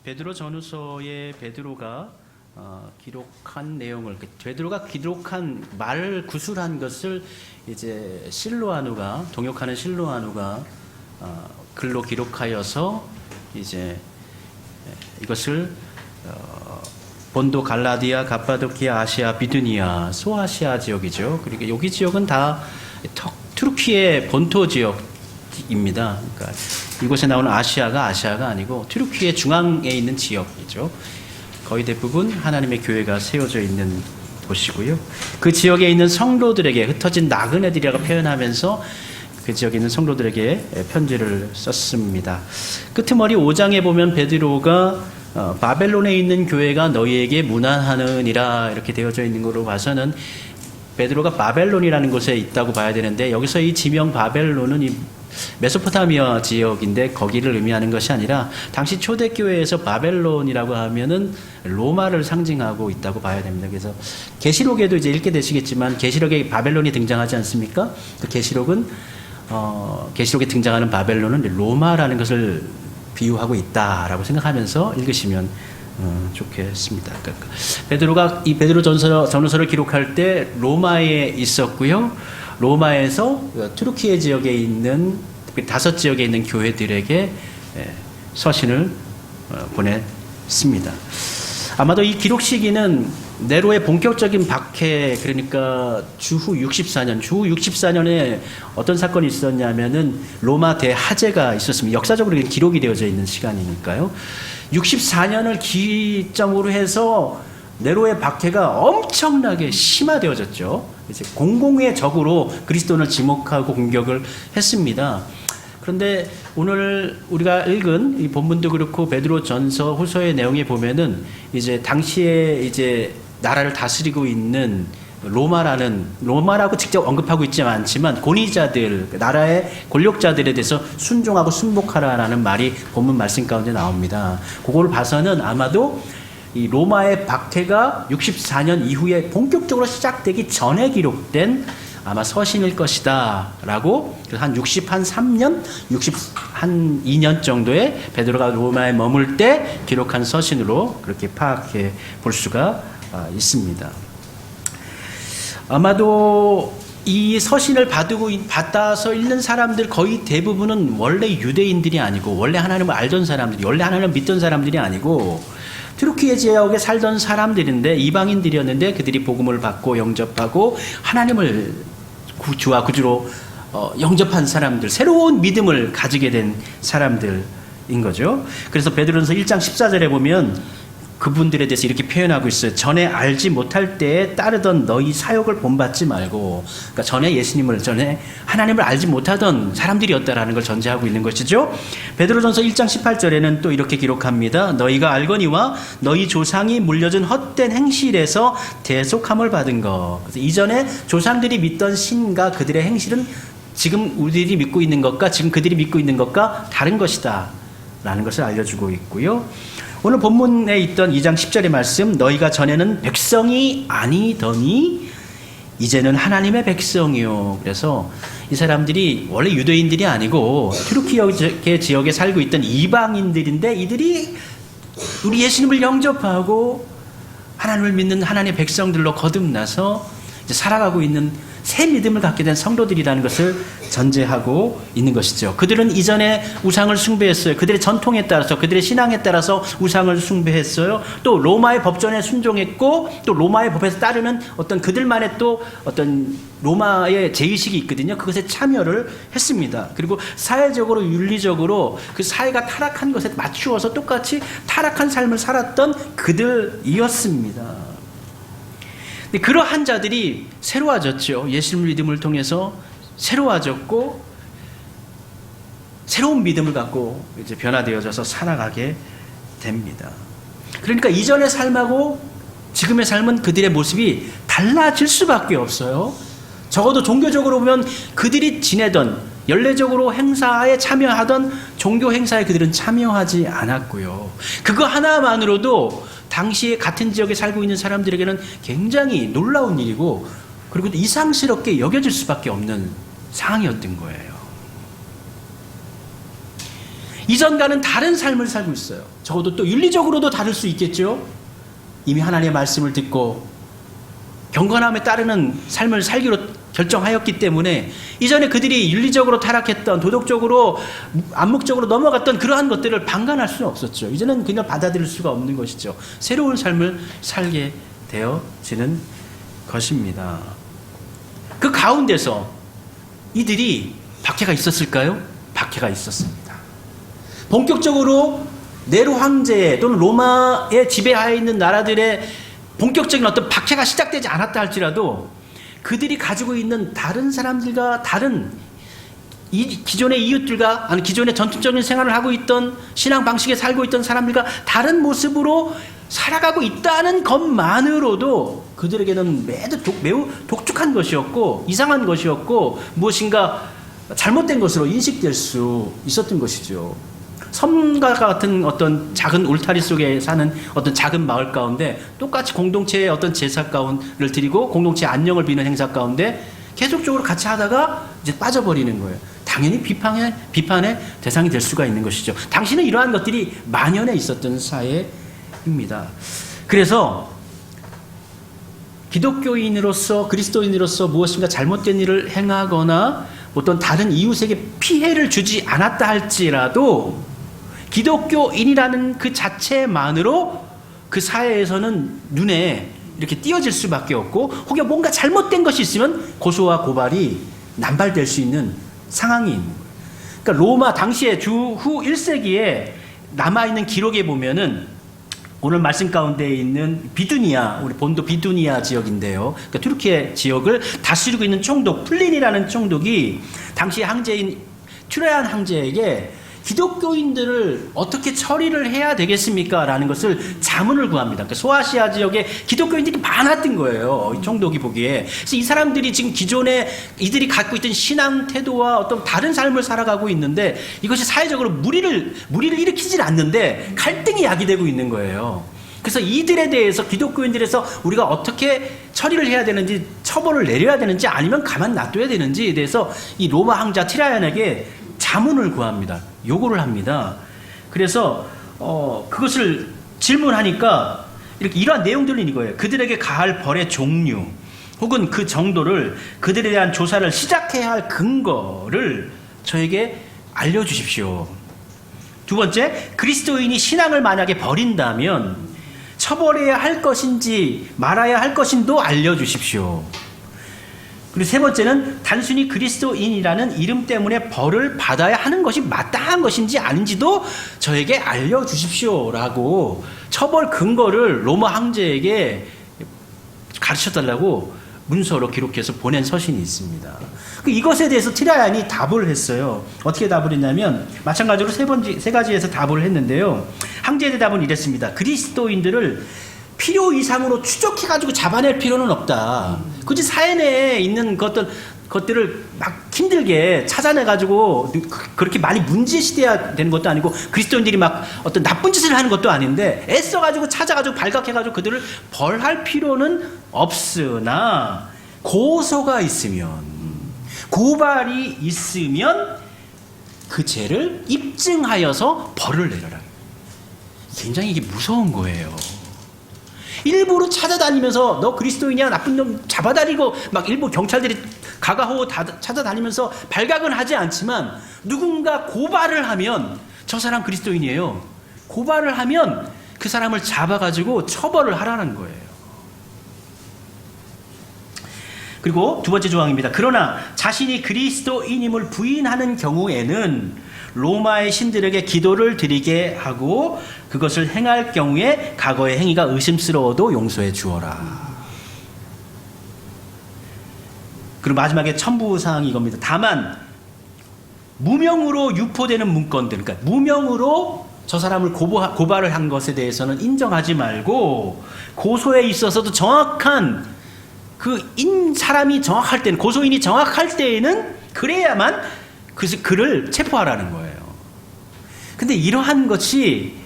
베드로 전후서에 베드로가 기록한 내용을, 베드로가 기록한 말 구술한 것을 이제 실로아누가, 동역하는 실로아누가 글로 기록하여서 이제 이것을 본도, 갈라디아, 갑바도키아, 아시아, 비두니아, 소아시아 지역이죠. 그리고 여기 지역은 다 튀르키예 본토 지역입니다. 그러니까 이곳에 나오는 아시아가 아니고 튀르키예 중앙에 있는 지역이죠. 거의 대부분 하나님의 교회가 세워져 있는 곳이고요. 그 지역에 있는 성도들에게, 흩어진 나그네들이라고 표현하면서 그 지역에 있는 성도들에게 편지를 썼습니다. 끄트머리 5장에 보면 베드로가 바벨론에 있는 교회가 너희에게 문안하느니라 이렇게 되어져 있는 것으로 봐서는 베드로가 바벨론이라는 곳에 있다고 봐야 되는데, 여기서 이 지명 바벨론은 이 메소포타미아 지역인데 거기를 의미하는 것이 아니라 당시 초대교회에서 바벨론이라고 하면은 로마를 상징하고 있다고 봐야 됩니다. 그래서 계시록에도 이제 읽게 되시겠지만 계시록에 바벨론이 등장하지 않습니까? 그 계시록은 계시록에 등장하는 바벨론은 로마라는 것을 비유하고 있다라고 생각하면서 읽으시면 좋겠습니다. 그러니까 베드로가 이 베드로 전후서를 기록할 때 로마에 있었고요. 로마에서 튀르키예 지역에 있는 5지역에 있는 교회들에게 서신을 보냈습니다. 아마도 이 기록 시기는 네로의 본격적인 박해, 그러니까 주후 64년에 어떤 사건이 있었냐면은 로마 대하제가 있었습니다. 역사적으로 기록이 되어져 있는 시간이니까요. 64년을 기점으로 해서 네로의 박해가 엄청나게 심화되어졌죠. 이제 공공의 적으로 그리스도인을 지목하고 공격을 했습니다. 그런데 오늘 우리가 읽은 이 본문도 그렇고 베드로 전서 후서의 내용에 보면은 이제 당시에 이제 나라를 다스리고 있는 로마라고 직접 언급하고 있지 않지만 권위자들, 나라의 권력자들에 대해서 순종하고 순복하라라는 말이 본문 말씀 가운데 나옵니다. 그걸 봐서는 아마도 이 로마의 박해가 64년 이후에 본격적으로 시작되기 전에 기록된 아마 서신일 것이다 라고, 한 2년 정도의 베드로가 로마에 머물 때 기록한 서신으로 그렇게 파악해 볼 수가 있습니다. 아마도 이 서신을 받아서 읽는 사람들 거의 대부분은 원래 유대인들이 아니고, 원래 하나님을 알던 사람들이, 원래 하나님을 믿던 사람들이 아니고 튀르키예 지역에 살던 사람들인데, 이방인들이었는데 그들이 복음을 받고 영접하고 하나님을 주와 구주로 영접한 사람들, 새로운 믿음을 가지게 된 사람들인 거죠. 그래서 베드로전서 1장 14절에 보면 그분들에 대해서 이렇게 표현하고 있어요. 전에 알지 못할 때에 따르던 너희 사역을 본받지 말고, 그러니까 전에 하나님을 알지 못하던 사람들이었다라는 걸 전제하고 있는 것이죠. 베드로전서 1장 18절에는 또 이렇게 기록합니다. 너희가 알거니와 너희 조상이 물려준 헛된 행실에서 대속함을 받은 것. 그래서 이전에 조상들이 믿던 신과 그들의 행실은 지금 우리들이 믿고 있는 것과 지금 그들이 믿고 있는 것과 다른 것이다 라는 것을 알려주고 있고요. 오늘 본문에 있던 2장 10절의 말씀, 너희가 전에는 백성이 아니더니 이제는 하나님의 백성이요. 그래서 이 사람들이 원래 유대인들이 아니고 튀르키예 지역에 살고 있던 이방인들인데, 이들이 우리 예수님을 영접하고 하나님을 믿는 하나님의 백성들로 거듭나서 이제 살아가고 있는 새 믿음을 갖게 된 성도들이라는 것을 전제하고 있는 것이죠. 그들은 이전에 우상을 숭배했어요. 그들의 전통에 따라서, 그들의 신앙에 따라서 우상을 숭배했어요. 또 로마의 법전에 순종했고, 또 로마의 법에서 따르는 어떤 그들만의 또 어떤 로마의 제의식이 있거든요. 그것에 참여를 했습니다. 그리고 사회적으로, 윤리적으로 그 사회가 타락한 것에 맞추어서 똑같이 타락한 삶을 살았던 그들이었습니다. 근데 그러한 자들이 새로워졌죠. 예수님 믿음을 통해서 새로워졌고, 새로운 믿음을 갖고 이제 변화되어져서 살아가게 됩니다. 그러니까 이전의 삶하고 지금의 삶은 그들의 모습이 달라질 수밖에 없어요. 적어도 종교적으로 보면 그들이 지내던, 연례적으로 행사에 참여하던 종교 행사에 그들은 참여하지 않았고요. 그거 하나만으로도 당시에 같은 지역에 살고 있는 사람들에게는 굉장히 놀라운 일이고, 그리고 이상스럽게 여겨질 수밖에 없는 상황이었던 거예요. 이전과는 다른 삶을 살고 있어요. 적어도 또 윤리적으로도 다를 수 있겠죠. 이미 하나님의 말씀을 듣고 경건함에 따르는 삶을 살기로 결정하였기 때문에 이전에 그들이 윤리적으로 타락했던, 도덕적으로 암묵적으로 넘어갔던 그러한 것들을 방관할 수는 없었죠. 이제는 그냥 받아들일 수가 없는 것이죠. 새로운 삶을 살게 되어지는 것입니다. 그 가운데서 이들이 박해가 있었을까요? 박해가 있었습니다. 본격적으로 네로 황제 또는 로마의 지배하에 있는 나라들의 본격적인 어떤 박해가 시작되지 않았다 할지라도 그들이 가지고 있는 다른 사람들과 다른 기존의 이웃들과, 아니 기존의 전통적인 생활을 하고 있던 신앙 방식에 살고 있던 사람들과 다른 모습으로 살아가고 있다는 것만으로도 그들에게는 매우 독특한 것이었고 이상한 것이었고 무엇인가 잘못된 것으로 인식될 수 있었던 것이죠. 섬과 같은 어떤 작은 울타리 속에 사는 어떤 작은 마을 가운데 똑같이 공동체의 어떤 제사 가운을 드리고 공동체의 안녕을 비는 행사 가운데 계속적으로 같이 하다가 이제 빠져버리는 거예요. 당연히 비판의 대상이 될 수가 있는 것이죠. 당시는 이러한 것들이 만연해 있었던 사회입니다. 그래서 기독교인으로서 그리스도인으로서 무엇인가 잘못된 일을 행하거나 어떤 다른 이웃에게 피해를 주지 않았다 할지라도 기독교인이라는 그 자체만으로 그 사회에서는 눈에 이렇게 띄어질 수밖에 없고 혹여 뭔가 잘못된 것이 있으면 고소와 고발이 남발될 수 있는 상황이 있는 거예요. 그러니까 로마 당시에 주후 1세기에 남아있는 기록에 보면은 오늘 말씀 가운데 있는 비두니아, 우리 본도 비두니아 지역인데요. 그러니까 튀르키예 지역을 다스리고 있는 총독 플린이라는 총독이 당시 황제인 트라얀 황제에게 기독교인들을 어떻게 처리를 해야 되겠습니까? 라는 것을 자문을 구합니다. 그러니까 소아시아 지역에 기독교인들이 많았던 거예요. 이 총독이 보기에. 그래서 이 사람들이 지금 기존에 이들이 갖고 있던 신앙 태도와 어떤 다른 삶을 살아가고 있는데 이것이 사회적으로 무리를 일으키질 않는데 갈등이 야기되고 있는 거예요. 그래서 이들에 대해서 기독교인들에서 우리가 어떻게 처리를 해야 되는지, 처벌을 내려야 되는지 아니면 가만 놔둬야 되는지에 대해서 이 로마 황자 티라얀에게 자문을 구합니다. 요구를 합니다. 그래서 그것을 질문하니까 이러한 내용들은 이거예요. 그들에게 가할 벌의 종류 혹은 그 정도를, 그들에 대한 조사를 시작해야 할 근거를 저에게 알려주십시오. 두 번째, 그리스도인이 신앙을 만약에 버린다면 처벌해야 할 것인지 말아야 할 것인도 알려주십시오. 그리고 세 번째는 단순히 그리스도인이라는 이름 때문에 벌을 받아야 하는 것이 마땅한 것인지 아닌지도 저에게 알려주십시오라고 처벌 근거를 로마 황제에게 가르쳐달라고 문서로 기록해서 보낸 서신이 있습니다. 이것에 대해서 티라얀이 답을 했어요. 어떻게 답을 했냐면 마찬가지로 세 가지에서 답을 했는데요. 황제의 대답은 이랬습니다. 그리스도인들을 필요 이상으로 추적해가지고 잡아낼 필요는 없다. 굳이 사회 내에 있는 것들을 막 힘들게 찾아내가지고 그렇게 많이 문제시돼야 되는 것도 아니고 그리스도인들이 막 어떤 나쁜 짓을 하는 것도 아닌데 애써가지고 찾아가지고 발각해가지고 그들을 벌할 필요는 없으나 고소가 있으면, 고발이 있으면 그 죄를 입증하여서 벌을 내려라. 굉장히 이게 무서운 거예요. 일부러 찾아다니면서 너 그리스도인이야 나쁜 놈 잡아다니고 막 일부 경찰들이 가가호 찾아다니면서 발각은 하지 않지만 누군가 고발을 하면 저 사람 그리스도인이에요. 고발을 하면 그 사람을 잡아가지고 처벌을 하라는 거예요. 그리고 두 번째 조항입니다. 그러나 자신이 그리스도인임을 부인하는 경우에는 로마의 신들에게 기도를 드리게 하고 그것을 행할 경우에 과거의 행위가 의심스러워도 용서해 주어라. 그리고 마지막에 첨부사항이 이겁니다. 다만 무명으로 유포되는 문건들, 그러니까 무명으로 저 사람을 고발을 한 것에 대해서는 인정하지 말고 고소에 있어서도 정확한 사람이 정확할 때는, 고소인이 정확할 때에는 그래야만 그를 체포하라는 거예요. 근데 이러한 것이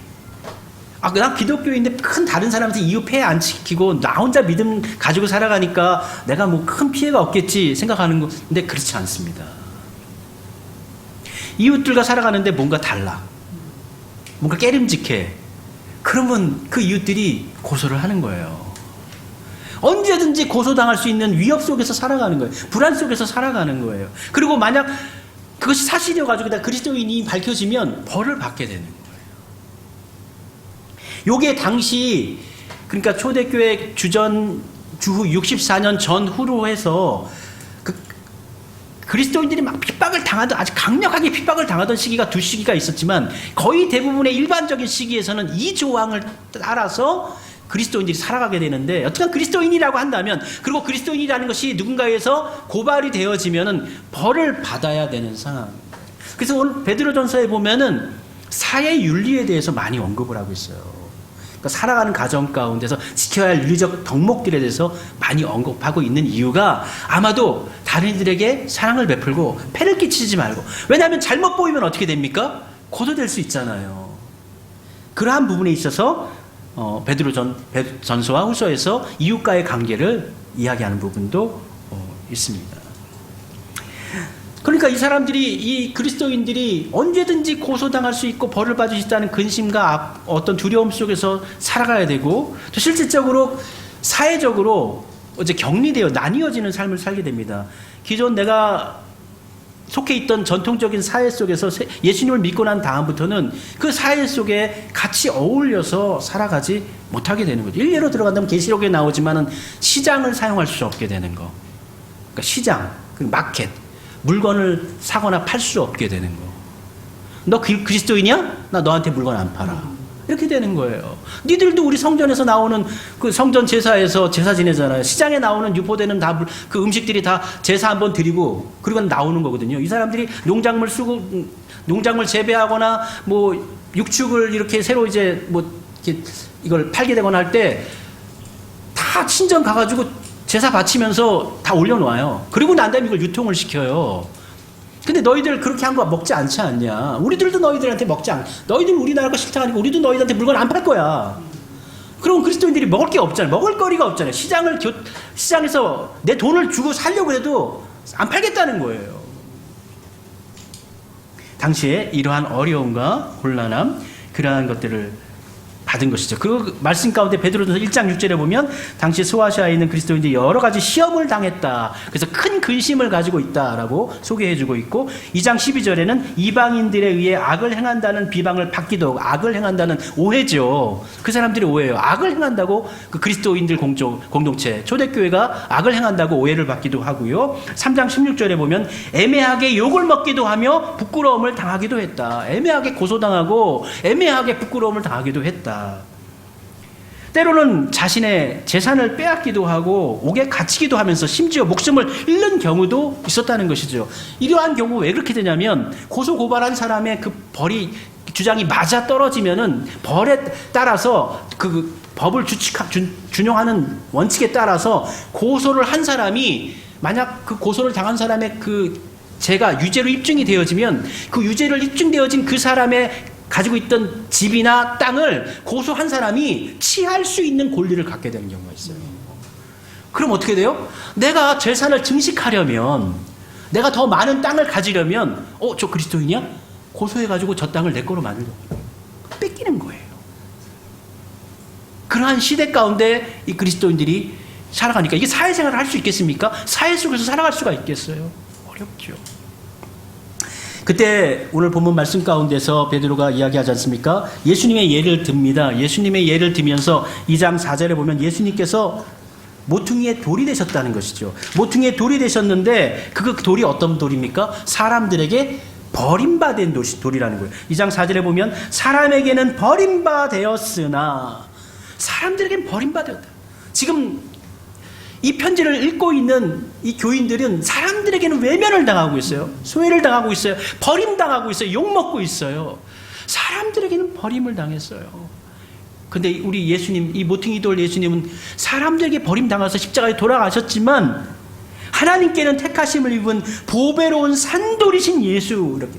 난 기독교인데 큰 다른 사람한테 이웃 폐해 안 시키고 나 혼자 믿음 가지고 살아가니까 내가 뭐 큰 피해가 없겠지 생각하는 건데 그렇지 않습니다. 이웃들과 살아가는데 뭔가 달라. 뭔가 깨름직해. 그러면 그 이웃들이 고소를 하는 거예요. 언제든지 고소당할 수 있는 위협 속에서 살아가는 거예요. 불안 속에서 살아가는 거예요. 그리고 만약 그것이 사실이어가지고 그리스도인이 밝혀지면 벌을 받게 되는 거예요. 요게 당시, 그러니까 초대교회 주후 64년 전후로 해서 그리스도인들이 막 핍박을 당하던, 아주 강력하게 핍박을 당하던 시기가 두 시기가 있었지만, 거의 대부분의 일반적인 시기에서는 이 조항을 따라서 그리스도인들이 살아가게 되는데, 어쨌든 그리스도인이라고 한다면, 그리고 그리스도인이라는 것이 누군가에서 고발이 되어지면은 벌을 받아야 되는 상황. 그래서 오늘 베드로전서에 보면은 사회 윤리에 대해서 많이 언급을 하고 있어요. 그러니까 살아가는 가정 가운데서 지켜야 할 윤리적 덕목들에 대해서 많이 언급하고 있는 이유가, 아마도 다른 이들에게 사랑을 베풀고 폐를 끼치지 말고, 왜냐하면 잘못 보이면 어떻게 됩니까? 고소될 수 있잖아요. 그러한 부분에 있어서 베드로전서와 후서에서 이웃과의 관계를 이야기하는 부분도 있습니다. 그러니까 이 사람들이, 이 그리스도인들이 언제든지 고소당할 수 있고 벌을 받을 수 있다는 근심과 어떤 두려움 속에서 살아가야 되고, 또 실질적으로 사회적으로 이제 격리되어 나뉘어지는 삶을 살게 됩니다. 기존 내가 속해 있던 전통적인 사회 속에서 예수님을 믿고 난 다음부터는 그 사회 속에 같이 어울려서 살아가지 못하게 되는 거죠. 일례로 들어간다면 계시록에 나오지만은 시장을 사용할 수 없게 되는 거. 그러니까 시장, 마켓, 물건을 사거나 팔 수 없게 되는 거. 너 그리스도인이야? 나 너한테 물건 안 팔아. 이렇게 되는 거예요. 니들도 우리 성전에서 나오는 그 성전 제사에서 제사 지내잖아요. 시장에 나오는 유포되는 다 그 음식들이 다 제사 한번 드리고 그리고 나오는 거거든요. 이 사람들이 농작물 재배하거나 뭐 육축을 이렇게 새로 이제 뭐 이렇게 이걸 팔게 되거나 할 때 다 친정 가가지고 제사 바치면서 다 올려놓아요. 그리고 난 다음에 이걸 유통을 시켜요. 근데 너희들 그렇게 한 거 먹지 않지 않냐? 우리들도 너희들한테 너희들 우리나라 거 싫다 하니까 우리도 너희들한테 물건 안 팔 거야. 그럼 그리스도인들이 먹을 게 없잖아요. 먹을 거리가 없잖아요. 시장에서 내 돈을 주고 살려고 해도 안 팔겠다는 거예요. 당시에 이러한 어려움과 곤란함, 그러한 것들을 받은 것이죠. 그 말씀 가운데 베드로전서 1장 6절에 보면 당시 소아시아에 있는 그리스도인들이 여러 가지 시험을 당했다. 그래서 큰 근심을 가지고 있다라고 소개해주고 있고, 2장 12절에는 이방인들에 의해 악을 행한다는 비방을 받기도 하고, 악을 행한다는 오해죠. 그 사람들이 오해예요. 악을 행한다고 그 그리스도인들 공동체 초대교회가 악을 행한다고 오해를 받기도 하고요. 3장 16절에 보면 애매하게 욕을 먹기도 하며 부끄러움을 당하기도 했다. 애매하게 고소당하고 애매하게 부끄러움을 당하기도 했다. 때로는 자신의 재산을 빼앗기도 하고 옥에 갇히기도 하면서 심지어 목숨을 잃는 경우도 있었다는 것이죠. 이러한 경우 왜 그렇게 되냐면, 고소고발한 사람의 그 주장이 맞아 떨어지면은 벌에 따라서 그 법을 준용하는 원칙에 따라서 고소를 한 사람이, 만약 그 고소를 당한 사람의 그 죄가 유죄로 입증이 되어지면 그 유죄를 입증되어진 그 사람의 가지고 있던 집이나 땅을 고소한 사람이 취할 수 있는 권리를 갖게 되는 경우가 있어요. 그럼 어떻게 돼요? 내가 재산을 증식하려면, 내가 더 많은 땅을 가지려면, 저 그리스도인이야? 고소해가지고 저 땅을 내 거로 만들고 뺏기는 거예요. 그러한 시대 가운데 이 그리스도인들이 살아가니까 이게 사회생활을 할 수 있겠습니까? 사회 속에서 살아갈 수가 있겠어요? 어렵죠. 그때 오늘 본문 말씀 가운데서 베드로가 이야기하지 않습니까? 예수님의 예를 듭니다. 예수님의 예를 들면서 2장 4절에 보면 예수님께서 모퉁이의 돌이 되셨다는 것이죠. 모퉁이의 돌이 되셨는데 그 돌이 어떤 돌입니까? 사람들에게 버림받은 돌이라는 거예요. 2장 4절에 보면 사람에게는 버림받았으나, 사람들에게는 버림받았다. 지금 이 편지를 읽고 있는 이 교인들은 사람들에게는 외면을 당하고 있어요. 소외를 당하고 있어요. 버림당하고 있어요. 욕먹고 있어요. 사람들에게는 버림을 당했어요. 근데 우리 예수님, 이 모퉁이돌 예수님은 사람들에게 버림당해서 십자가에 돌아가셨지만 하나님께는 택하심을 입은 보배로운 산돌이신 예수, 이렇게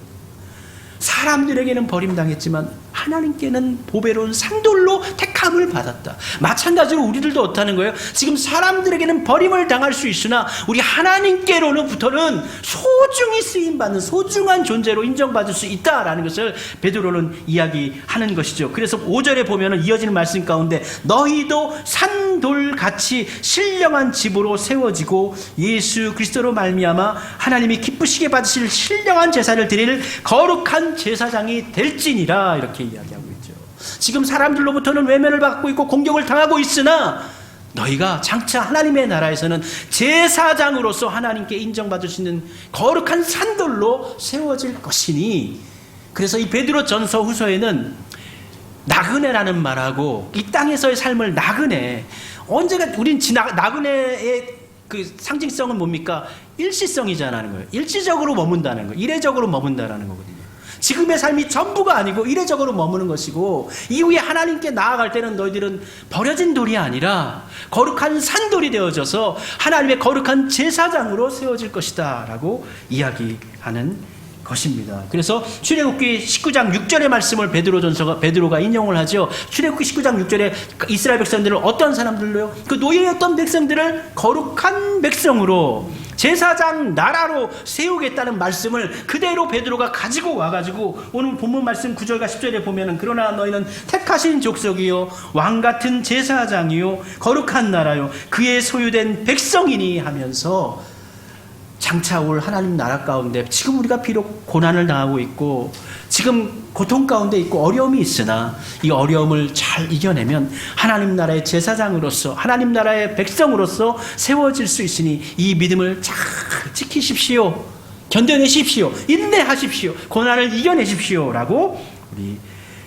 사람들에게는 버림당했지만 하나님께는 보배로운 산돌로 택함을 받았다. 마찬가지로 우리들도 어떠하는 거예요? 지금 사람들에게는 버림을 당할 수 있으나 우리 하나님께로부터는 소중히 쓰임받는 소중한 존재로 인정받을 수 있다라는 것을 베드로는 이야기하는 것이죠. 그래서 5절에 보면 이어지는 말씀 가운데 너희도 산돌같이 신령한 집으로 세워지고 예수 그리스도로 말미암아 하나님이 기쁘시게 받으실 신령한 제사를 드릴 거룩한 제사장이 될지니라, 이렇게 이야기하고 있죠. 지금 사람들로부터는 외면을 받고 있고 공격을 당하고 있으나 너희가 장차 하나님의 나라에서는 제사장으로서 하나님께 인정받을 수 있는 거룩한 산돌로 세워질 것이니, 그래서 이 베드로 전서 후서에는 나그네라는 말하고 이 땅에서의 삶을 나그네, 언제가 우린 나그네의 그 상징성은 뭡니까? 일시성이잖아는 거예요. 일시적으로 머문다는 거예요. 이례적으로 머문다라는 거거든요. 지금의 삶이 전부가 아니고 이례적으로 머무는 것이고, 이후에 하나님께 나아갈 때는 너희들은 버려진 돌이 아니라 거룩한 산돌이 되어져서 하나님의 거룩한 제사장으로 세워질 것이다 라고 이야기하는 것입니다. 그래서 출애굽기 19장 6절의 말씀을 베드로가 인용을 하죠. 출애굽기 19장 6절에 이스라엘 백성들을 어떤 사람들로요? 그 노예였던 백성들을 거룩한 백성으로 제사장 나라로 세우겠다는 말씀을 그대로 베드로가 가지고 와가지고 오늘 본문 말씀 9절과 10절에 보면은 그러나 너희는 택하신 족속이요 왕같은 제사장이요 거룩한 나라요 그의 소유된 백성이니 하면서 장차 올 하나님 나라 가운데 지금 우리가 비록 고난을 당하고 있고 지금 고통 가운데 있고 어려움이 있으나 이 어려움을 잘 이겨내면 하나님 나라의 제사장으로서 하나님 나라의 백성으로서 세워질 수 있으니 이 믿음을 잘 지키십시오. 견뎌내십시오. 인내하십시오. 고난을 이겨내십시오 라고 우리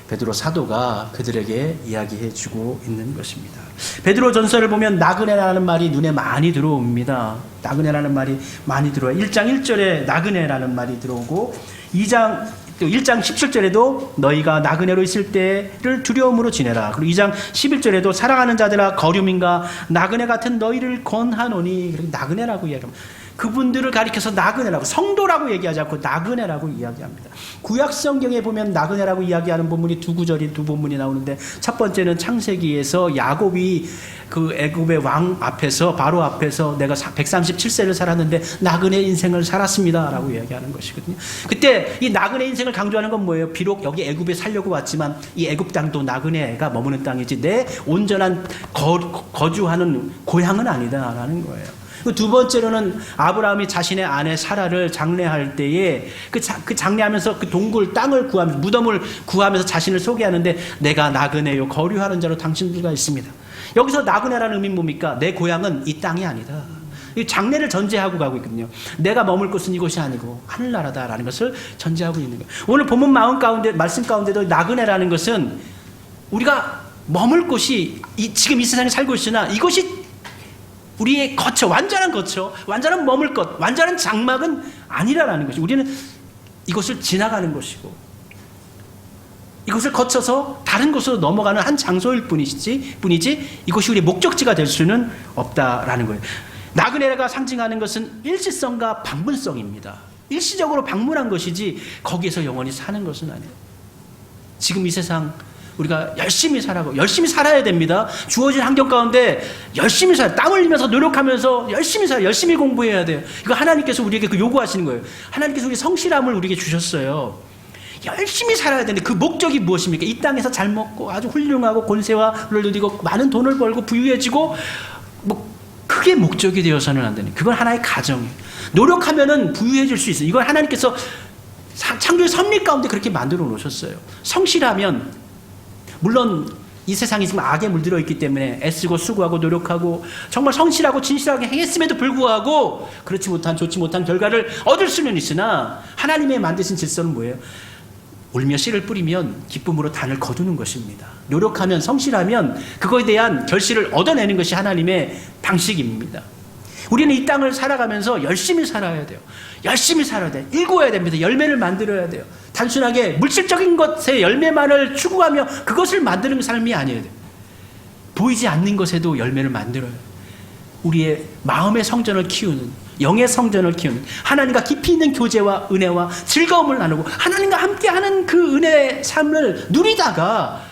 베드로 사도가 그들에게 이야기해 주고 있는 것입니다. 베드로 전서를 보면 나그네라는 말이 눈에 많이 들어옵니다. 나그네라는 말이 많이 들어와요. 1장 1절에 나그네라는 말이 들어오고 1장 17절에도 너희가 나그네로 있을 때를 두려움으로 지내라. 그리고 2장 11절에도 사랑하는 자들아 거류민과 나그네 같은 너희를 권하노니, 그렇게 나그네라고 이야기합니다. 그분들을 가리켜서 나그네라고, 성도라고 얘기하지 않고 나그네라고 이야기합니다. 구약 성경에 보면 나그네라고 이야기하는 본문이 두 본문이 나오는데, 첫 번째는 창세기에서 야곱이 그 애굽의 왕 앞에서, 바로 앞에서 내가 137세를 살았는데 나그네 인생을 살았습니다 라고 이야기하는 것이거든요. 그때 이 나그네 인생을 강조하는 건 뭐예요? 비록 여기 애굽에 살려고 왔지만 이 애굽 땅도 나그네가 머무는 땅이지 내 온전한 거주하는 고향은 아니다라는 거예요. 두 번째로는 아브라함이 자신의 아내 사라를 장례할 때에 그 장례하면서 그 동굴 땅을 구하면서, 무덤을 구하면서 자신을 소개하는데 내가 나그네요 거류하는 자로 당신들과 있습니다. 여기서 나그네라는 의미는 뭡니까? 내 고향은 이 땅이 아니다. 이 장례를 전제하고 가고 있거든요. 내가 머물 곳은 이곳이 아니고 하늘나라다라는 것을 전제하고 있는 거예요. 오늘 본문 말씀 가운데도 나그네라는 것은 우리가 머물 곳이 지금 이 세상에 살고 있으나 이것이 우리의 거처, 완전한 거처, 완전한 머물 것, 완전한 장막은 아니라는 것이, 우리는 이것을 지나가는 것이고 이것을 거쳐서 다른 곳으로 넘어가는 한 장소일 뿐이지 이것이 우리의 목적지가 될 수는 없다라는 거예요. 나그네가 상징하는 것은 일시성과 방문성입니다. 일시적으로 방문한 것이지 거기에서 영원히 사는 것은 아니에요. 지금 이 세상 우리가 열심히 살아야 됩니다. 주어진 환경 가운데 열심히 땀 흘리면서 노력하면서 열심히 공부해야 돼요. 이거 하나님께서 우리에게 그 요구하시는 거예요. 하나님께서 우리 성실함을 우리에게 주셨어요. 열심히 살아야 되는데 그 목적이 무엇입니까? 이 땅에서 잘 먹고 아주 훌륭하고 권세와를 누리고 많은 돈을 벌고 부유해지고 그게 목적이 되어서는 안 되는, 그건 하나의 가정이에요. 노력하면은 부유해질 수 있어요. 이건 하나님께서 창조의 섭리 가운데 그렇게 만들어 놓으셨어요. 성실하면, 물론 이 세상이 지금 악에 물들어 있기 때문에 애쓰고 수고하고 노력하고 정말 성실하고 진실하게 행했음에도 불구하고 그렇지 못한, 좋지 못한 결과를 얻을 수는 있으나 하나님의 만드신 질서는 뭐예요? 울며 씨를 뿌리면 기쁨으로 단을 거두는 것입니다. 노력하면, 성실하면 그거에 대한 결실을 얻어내는 것이 하나님의 방식입니다. 우리는 이 땅을 살아가면서 열심히 살아야 돼요. 열심히 살아야 돼요. 일구어야 됩니다. 열매를 만들어야 돼요. 단순하게 물질적인 것의 열매만을 추구하며 그것을 만드는 삶이 아니에요. 보이지 않는 것에도 열매를 만들어요. 우리의 마음의 성전을 키우는, 영의 성전을 키우는, 하나님과 깊이 있는 교제와 은혜와 즐거움을 나누고 하나님과 함께하는 그 은혜의 삶을 누리다가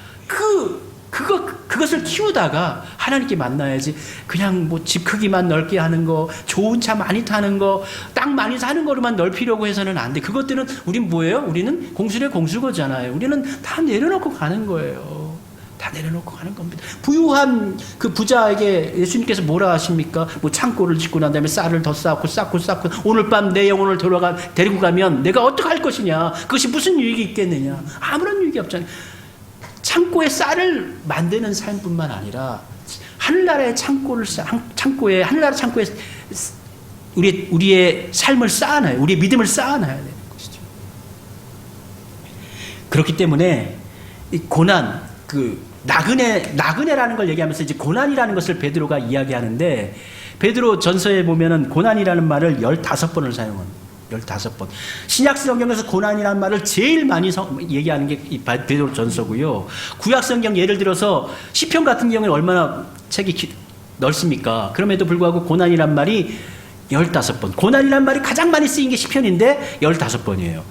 그것을 키우다가 하나님께 만나야지. 그냥 뭐 집 크기만 넓게 하는 거, 좋은 차 많이 타는 거, 땅 많이 사는 거로만 넓히려고 해서는 안 돼. 그것들은 우린 뭐예요? 우리는 공수의 공수거잖아요. 우리는 다 내려놓고 가는 거예요. 다 내려놓고 가는 겁니다. 부유한 그 부자에게 예수님께서 뭐라 하십니까? 뭐 창고를 짓고 난 다음에 쌀을 더 쌓고 오늘 밤 내 영혼을 데리고 가면 내가 어떡할 것이냐? 그것이 무슨 유익이 있겠느냐? 아무런 유익이 없잖아요. 창고에 쌀을 만드는 삶뿐만 아니라 하늘나라의 하늘나라 창고에 우리의 삶을 쌓아놔요. 우리의 믿음을 쌓아놔야 되는 것이죠. 그렇기 때문에 이 고난, 나그네라는 걸 얘기하면서 이제 고난이라는 것을 베드로가 이야기하는데, 베드로 전서에 보면은 고난이라는 말을 15번을 사용합니다. 15번. 신약 성경에서 고난이라는 말을 제일 많이 얘기하는 게 이 베드로 전서고요. 구약 성경 예를 들어서 시편 같은 경우에 얼마나 책이 넓습니까? 그럼에도 불구하고 고난이란 말이 15번. 고난이란 말이 가장 많이 쓰인 게 시편인데 15번이에요.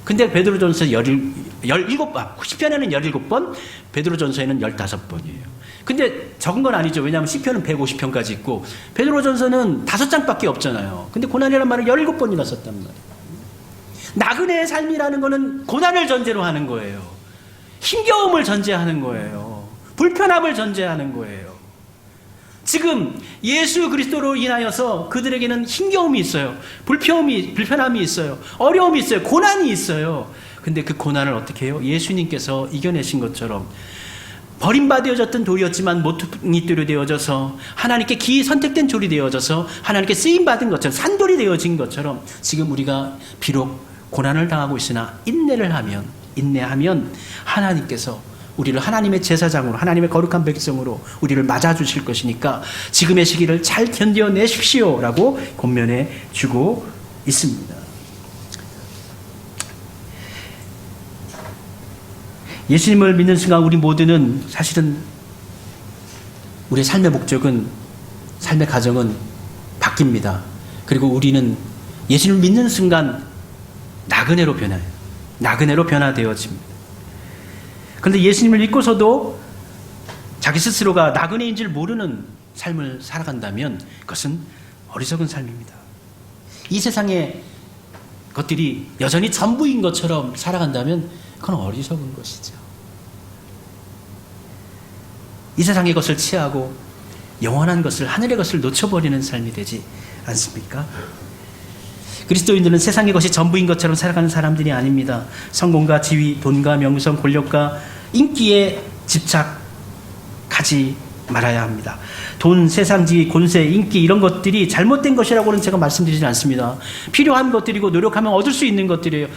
근데 베드로전서 17번, 시편에는 17번, 베드로전서에는 15번이에요. 근데 적은 건 아니죠. 왜냐하면 시편은 150편까지 있고 베드로전서는 5장밖에 없잖아요. 근데 고난이라는 말을 17번이나 썼단 말이에요. 나그네의 삶이라는 거는 고난을 전제로 하는 거예요. 힘겨움을 전제하는 거예요. 불편함을 전제하는 거예요. 지금 예수 그리스도로 인하여서 그들에게는 힘겨움이 있어요. 불편함이 있어요. 어려움이 있어요. 고난이 있어요. 근데 그 고난을 어떻게 해요? 예수님께서 이겨내신 것처럼 버림받아졌던 돌이었지만 모퉁이 돌이 되어져서 하나님께 기이 선택된 돌이 되어져서 하나님께 쓰임받은 것처럼 산돌이 되어진 것처럼 지금 우리가 비록 고난을 당하고 있으나 인내하면 하나님께서 우리를 하나님의 제사장으로, 하나님의 거룩한 백성으로 우리를 맞아주실 것이니까 지금의 시기를 잘 견뎌내십시오 라고 권면해 주고 있습니다. 예수님을 믿는 순간 우리 모두는 사실은 우리의 삶의 목적은, 삶의 가정은 바뀝니다. 그리고 우리는 예수님을 믿는 순간 나그네로 변해요. 나그네로 변화되어집니다. 그런데 예수님을 믿고서도 자기 스스로가 나그네인 줄 모르는 삶을 살아간다면 그것은 어리석은 삶입니다. 이 세상의 것들이 여전히 전부인 것처럼 살아간다면 그건 어리석은 것이죠. 이 세상의 것을 취하고 영원한 것을, 하늘의 것을 놓쳐버리는 삶이 되지 않습니까? 그리스도인들은 세상의 것이 전부인 것처럼 살아가는 사람들이 아닙니다. 성공과 지위, 돈과 명성, 권력과 인기에 집착하지 말아야 합니다. 돈, 세상, 지위, 권세, 인기 이런 것들이 잘못된 것이라고는 제가 말씀드리지 않습니다. 필요한 것들이고 노력하면 얻을 수 있는 것들이에요.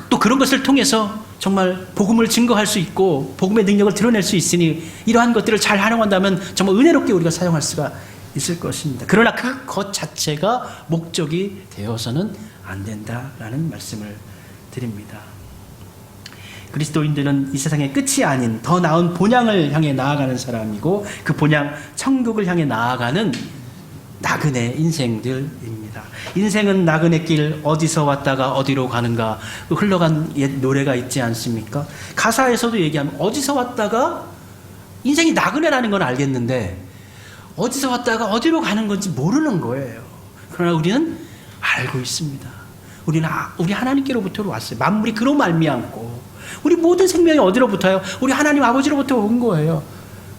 또 그런 것을 통해서 정말 복음을 증거할 수 있고 복음의 능력을 드러낼 수 있으니 이러한 것들을 잘 활용한다면 정말 은혜롭게 우리가 사용할 수가 있을 것입니다. 그러나 그것 자체가 목적이 되어서는 안 된다라는 말씀을 드립니다. 그리스도인들은 이 세상의 끝이 아닌 더 나은 본향을 향해 나아가는 사람이고 그 본향 천국을 향해 나아가는 나그네 인생들입니다. 인생은 나그네 길, 어디서 왔다가 어디로 가는가, 흘러간 옛 노래가 있지 않습니까? 가사에서도 얘기하면 어디서 왔다가, 인생이 나그네라는 건 알겠는데 어디서 왔다가 어디로 가는 건지 모르는 거예요. 그러나 우리는 알고 있습니다. 우리 하나님께로부터 왔어요. 만물이 그로 말미암고 우리 모든 생명이 어디로부터요? 우리 하나님 아버지로부터 온 거예요.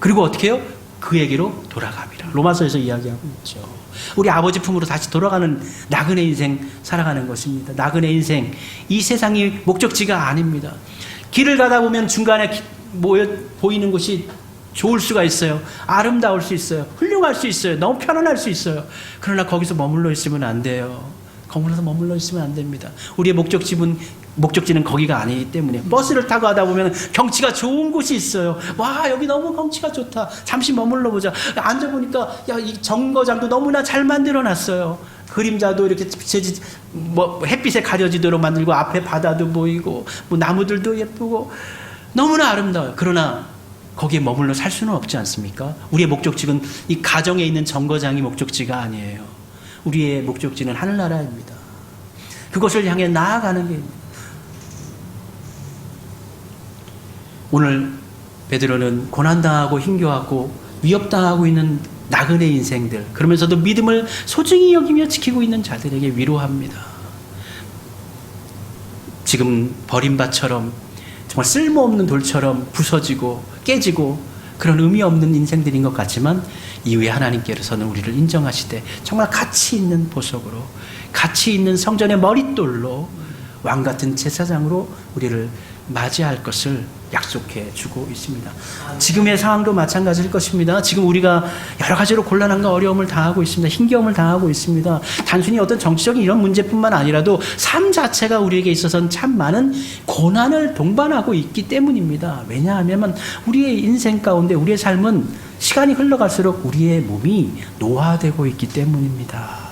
그리고 어떻게 해요? 그에게로 돌아갑니다. 로마서에서 이야기하고 있죠. 우리 아버지 품으로 다시 돌아가는 나그네 인생 살아가는 것입니다. 나그네 인생, 이 세상이 목적지가 아닙니다. 길을 가다 보면 중간에 보이는 곳이 좋을 수가 있어요. 아름다울 수 있어요. 훌륭할 수 있어요. 너무 편안할 수 있어요. 그러나 거기서 머물러 있으면 안 돼요. 거기서 머물러 있으면 안 됩니다. 우리의 목적지는 거기가 아니기 때문에 버스를 타고 가다 보면 경치가 좋은 곳이 있어요. 와, 여기 너무 경치가 좋다. 잠시 머물러 보자. 앉아보니까 이 정거장도 너무나 잘 만들어 놨어요. 그림자도 이렇게 햇빛에 가려지도록 만들고 앞에 바다도 보이고 나무들도 예쁘고 너무나 아름다워요. 그러나 거기에 머물러 살 수는 없지 않습니까? 우리의 목적지는 이 가정에 있는 정거장이 목적지가 아니에요. 우리의 목적지는 하늘나라입니다. 그것을 향해 나아가는 게 오늘 베드로는 고난당하고 힘겨워하고 위협당하고 있는 나그네 인생들, 그러면서도 믿음을 소중히 여기며 지키고 있는 자들에게 위로합니다. 지금 버림밭처럼 정말 쓸모없는 돌처럼 부서지고 깨지고 그런 의미 없는 인생들인 것 같지만 이후에 하나님께서는 우리를 인정하시되 정말 가치 있는 보석으로, 가치 있는 성전의 머릿돌로, 왕같은 제사장으로 우리를 맞이할 것을 약속해 주고 있습니다. 지금의 상황도 마찬가지일 것입니다. 지금 우리가 여러 가지로 곤란함과 어려움을 당하고 있습니다. 힘겨움을 당하고 있습니다. 단순히 어떤 정치적인 이런 문제뿐만 아니라도 삶 자체가 우리에게 있어서는 참 많은 고난을 동반하고 있기 때문입니다. 왜냐하면 우리의 인생 가운데 우리의 삶은 시간이 흘러갈수록 우리의 몸이 노화되고 있기 때문입니다.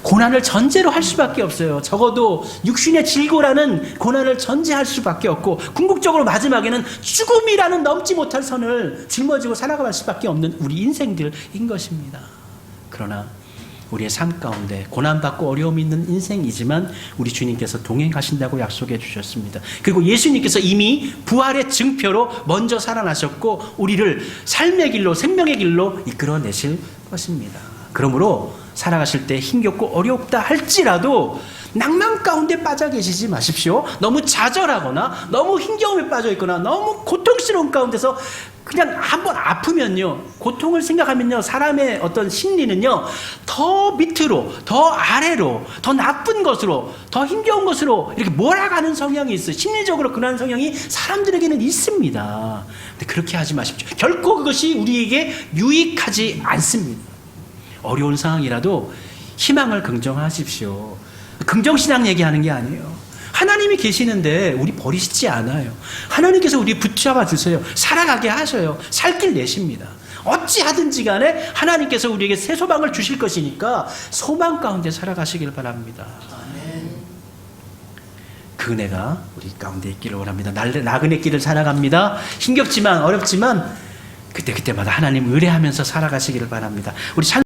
고난을 전제로 할 수밖에 없어요. 적어도 육신의 질고라는 고난을 전제할 수밖에 없고, 궁극적으로 마지막에는 죽음이라는 넘지 못할 선을 짊어지고 살아갈 수밖에 없는 우리 인생들인 것입니다. 그러나 우리의 삶 가운데 고난받고 어려움이 있는 인생이지만 우리 주님께서 동행하신다고 약속해 주셨습니다. 그리고 예수님께서 이미 부활의 증표로 먼저 살아나셨고 우리를 삶의 길로, 생명의 길로 이끌어내실 것입니다. 그러므로 살아가실 때 힘겹고 어렵다 할지라도 낭만 가운데 빠져 계시지 마십시오. 너무 좌절하거나 너무 힘겨움에 빠져 있거나 너무 고통스러운 가운데서 그냥 한번 아프면요, 고통을 생각하면요, 사람의 어떤 심리는요, 더 밑으로, 더 아래로, 더 나쁜 것으로, 더 힘겨운 것으로 이렇게 몰아가는 성향이 있어요. 심리적으로 그런 성향이 사람들에게는 있습니다. 근데 그렇게 하지 마십시오. 결코 그것이 우리에게 유익하지 않습니다. 어려운 상황이라도 희망을 긍정하십시오. 긍정신앙 얘기하는 게 아니에요. 하나님이 계시는데 우리 버리시지 않아요. 하나님께서 우리 붙잡아 주세요. 살아가게 하셔요. 살 길 내십니다. 어찌하든지 간에 하나님께서 우리에게 새 소망을 주실 것이니까 소망 가운데 살아가시길 바랍니다. 그 은혜가 우리 가운데 있기를 원합니다. 나그네 길을 살아갑니다. 힘겹지만 어렵지만 그때마다 하나님 의뢰하면서 살아가시기를 바랍니다. 우리